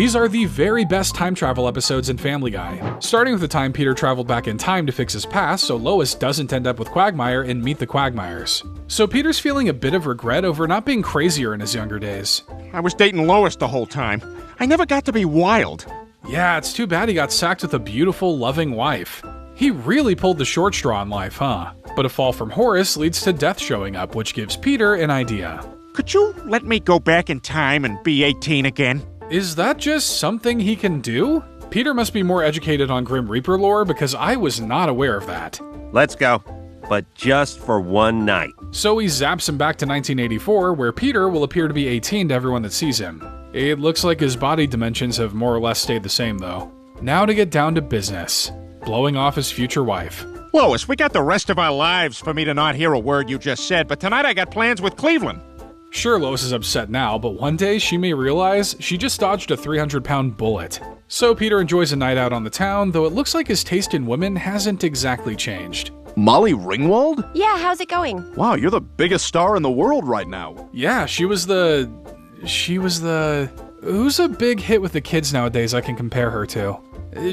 These are the very best time travel episodes in Family Guy, starting with the time Peter traveled back in time to fix his past so Lois doesn't end up with Quagmire and meet the Quagmires. So Peter's feeling a bit of regret over not being crazier in his younger days. I was dating Lois the whole time. I never got to be wild. Yeah, it's too bad he got sacked with a beautiful, loving wife. He really pulled the short straw in life, huh? But a fall from Horace leads to death showing up, which gives Peter an idea. Could you let me go back in time and be 18 again? Is that just something he can do? Peter must be more educated on Grim Reaper lore because I was not aware of that. Let's go, but just for one night. So he zaps him back to 1984, where Peter will appear to be 18 to everyone that sees him. It looks like his body dimensions have more or less stayed the same though. Now to get down to business. Blowing off his future wife. Lois, we got the rest of our lives for me to not hear a word you just said, but tonight I got plans with Cleveland. Sure, Lois is upset now, but one day she may realize she just dodged a 300-pound bullet. So Peter enjoys a night out on the town, though it looks like his taste in women hasn't exactly changed. Molly Ringwald? Yeah, how's it going? Wow, you're the biggest star in the world right now. Yeah, she was the... Who's a big hit with the kids nowadays I can compare her to?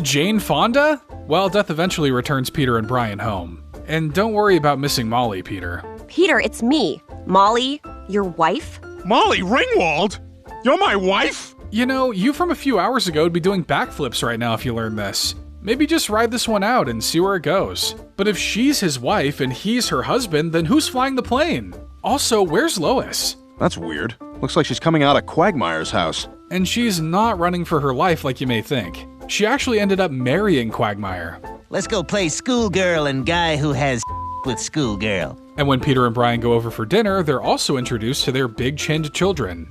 Jane Fonda? Well, death eventually returns Peter and Brian home. And don't worry about missing Molly, Peter. Peter, it's me. Molly, your wife? Molly Ringwald? You're my wife? You know, you from a few hours ago would be doing backflips right now if you learned this. Maybe just ride this one out and see where it goes. But if she's his wife and he's her husband, then who's flying the plane? Also, where's Lois? That's weird. Looks like she's coming out of Quagmire's house. And she's not running for her life like you may think. She actually ended up marrying Quagmire. Let's go play schoolgirl and guy who has with schoolgirl. And when Peter and Brian go over for dinner, they're also introduced to their big-chinned children.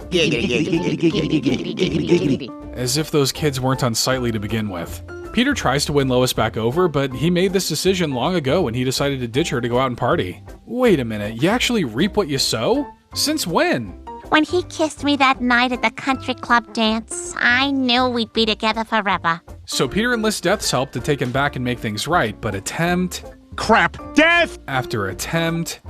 As if those kids weren't unsightly to begin with. Peter tries to win Lois back over, but he made this decision long ago when he decided to ditch her to go out and party. Wait a minute, you actually reap what you sow? Since when? When he kissed me that night at the country club dance, I knew we'd be together forever. So Peter enlists Death's help to take him back and make things right, but attempt... Crap! Death! After attempt...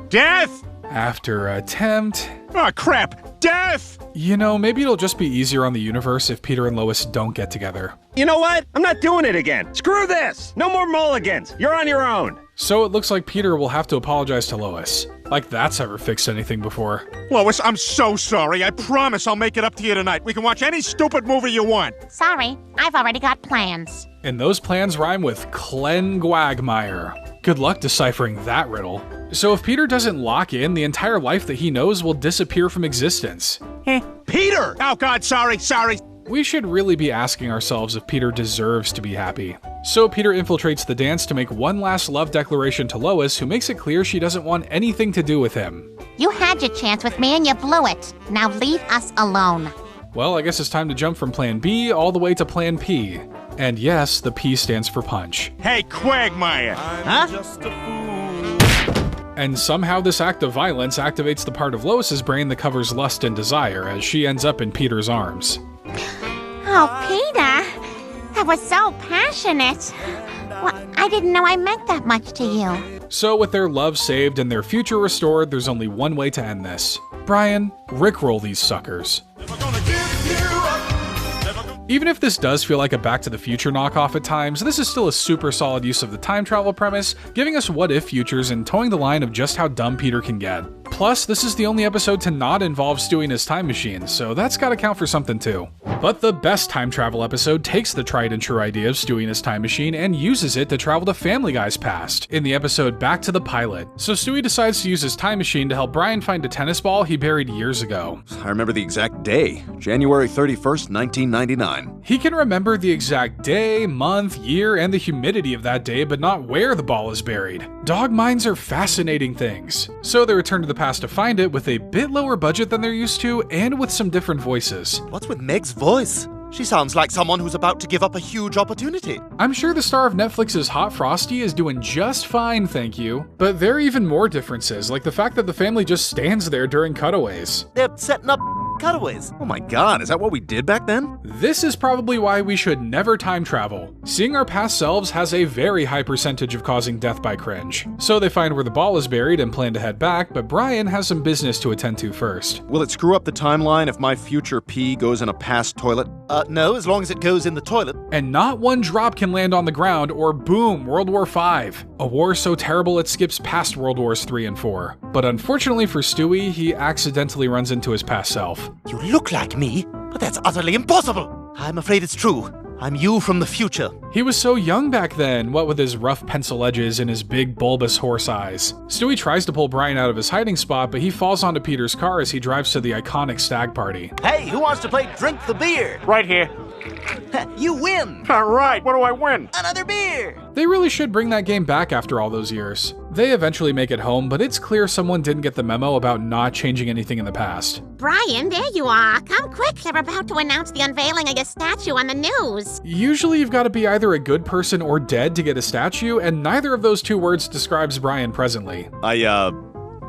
Death! After attempt... Oh, crap! Death! You know, maybe it'll just be easier on the universe if Peter and Lois don't get together. You know what? I'm not doing it again. Screw this! No more mulligans! You're on your own! So it looks like Peter will have to apologize to Lois. Like that's ever fixed anything before. Lois, I'm so sorry. I promise I'll make it up to you tonight. We can watch any stupid movie you want. Sorry, I've already got plans. And those plans rhyme with Quagmire. Good luck deciphering that riddle. So if Peter doesn't lock in, the entire life that he knows will disappear from existence. Peter! Oh God, sorry. We should really be asking ourselves if Peter deserves to be happy. So Peter infiltrates the dance to make one last love declaration to Lois, who makes it clear she doesn't want anything to do with him. You had your chance with me and you blew it. Now leave us alone. Well, I guess it's time to jump from Plan B all the way to Plan P. And yes, the P stands for punch. Hey, Quagmire! And somehow this act of violence activates the part of Lois's brain that covers lust and desire as she ends up in Peter's arms. Oh, Peter, that was so passionate. Well, I didn't know I meant that much to you. So with their love saved and their future restored, there's only one way to end this. Brian, rickroll these suckers. Even if this does feel like a Back to the Future knockoff at times, this is still a super solid use of the time travel premise, giving us what-if futures and towing the line of just how dumb Peter can get. Plus, this is the only episode to not involve Stewie and his time machine, so that's gotta count for something too. But the best time travel episode takes the tried and true idea of Stewie and his time machine and uses it to travel to Family Guy's past, in the episode Back to the Pilot. So Stewie decides to use his time machine to help Brian find a tennis ball he buried years ago. I remember the exact day, January 31st, 1999. He can remember the exact day, month, year, and the humidity of that day, but not where the ball is buried. Dog minds are fascinating things. So they return to the past to find it with a bit lower budget than they're used to, and with some different voices. What's with Meg's voice? She sounds like someone who's about to give up a huge opportunity. I'm sure the star of Netflix's Hot Frosty is doing just fine, thank you. But there are even more differences, like the fact that the family just stands there during cutaways. They're setting up cutaways. Oh my god, is that what we did back then? This is probably why we should never time travel. Seeing our past selves has a very high percentage of causing death by cringe. So they find where the ball is buried and plan to head back, but Brian has some business to attend to first. Will it screw up the timeline if my future pee goes in a past toilet? No, as long as it goes in the toilet. And not one drop can land on the ground, or boom, World War V. A war so terrible it skips past World Wars III and IV. But unfortunately for Stewie, he accidentally runs into his past self. You look like me, but that's utterly impossible. I'm afraid it's true. I'm you from the future. He was so young back then, what with his rough pencil edges and his big bulbous horse eyes. Stewie tries to pull Brian out of his hiding spot, but he falls onto Peter's car as he drives to the iconic stag party. Hey, who wants to play Drink the Beer? Right here. You win! All right, what do I win? Another beer! They really should bring that game back after all those years. They eventually make it home, but it's clear someone didn't get the memo about not changing anything in the past. Brian, there you are. Come quick, they're about to announce the unveiling of your statue on the news. Usually you've got to be either a good person or dead to get a statue, and neither of those two words describes Brian presently. I,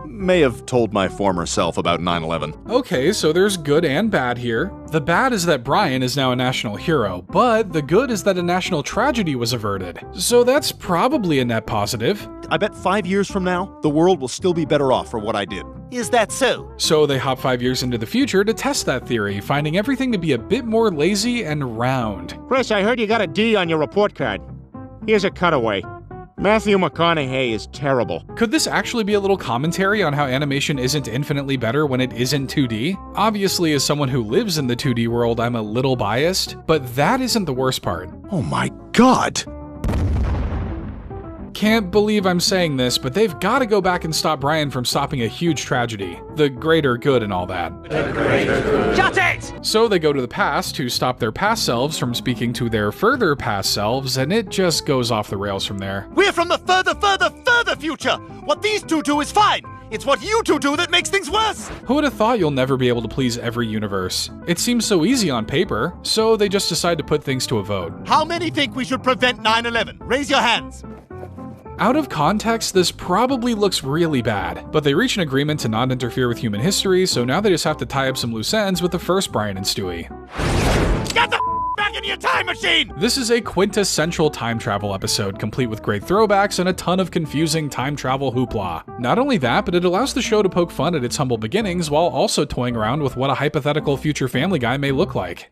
may have told my former self about 9/11. Okay, so there's good and bad here. The bad is that Brian is now a national hero, but the good is that a national tragedy was averted. So that's probably a net positive. I bet 5 years from now, the world will still be better off for what I did. Is that so? So they hop 5 years into the future to test that theory, finding everything to be a bit more lazy and round. Chris, I heard you got a D on your report card. Here's a cutaway. Matthew McConaughey is terrible. Could this actually be a little commentary on how animation isn't infinitely better when it isn't 2D? Obviously, as someone who lives in the 2D world, I'm a little biased, but that isn't the worst part. Oh my god! Can't believe I'm saying this, but they've got to go back and stop Brian from stopping a huge tragedy. The greater good and all that. Shut it! So they go to the past to stop their past selves from speaking to their further past selves, and it just goes off the rails from there. We're from the further future. What these two do is fine. It's what you two do that makes things worse. Who would have thought you'll never be able to please every universe? It seems so easy on paper, so they just decide to put things to a vote. How many think we should prevent 9/11? Raise your hands. Out of context, this probably looks really bad, but they reach an agreement to not interfere with human history, so now they just have to tie up some loose ends with the first Brian and Stewie. Get the back in your time machine! This is a quintessential time travel episode, complete with great throwbacks and a ton of confusing time travel hoopla. Not only that, but it allows the show to poke fun at its humble beginnings while also toying around with what a hypothetical future Family Guy may look like.